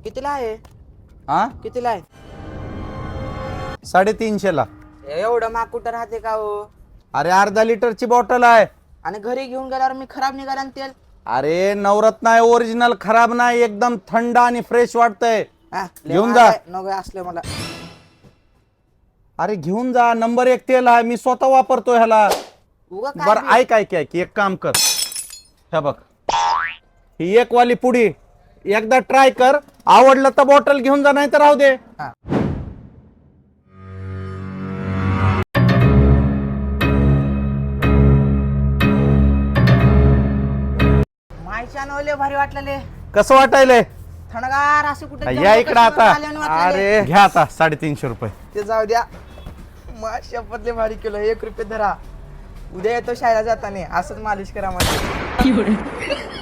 कितीला आहे? हा कितीला आहे? 350ला. एवढं महाग कुठं राहते का हो? अरे अर्धा लिटरची बॉटल आहे. आणि घरी घेऊन गेल्यावर मी खराब निघाला ना तेल. अरे नवरत्न आहे, ओरिजिनल, खराब नाही, एकदम थंड आणि फ्रेश वाटतंय. हा, लय घेऊन महाग जा. आहे. नको असलं मला. अरे घेऊन जा, नंबर 1 तेल आहे, मी स्वतः वापरतो ह्याला. उगा काय बर बी. ऐक एक काम कर, हे बघ, ही एक वाली पुडी एकदा ट्राय कर, आवडलं तर बॉटल घेऊन जा, नाही तर राहू दे. हा. मायच्या नवले भारी वाटलेले. कसं वाटायलंय? थंडगार असे कुठे या इकडं आता. अरे घ्या आता 350 रुपये. ते जाऊ द्या. शपथले भारी किलो. 1 रुपये धरा. उद्या येतो शाळेला जाताना, असंच मालिश करा मला.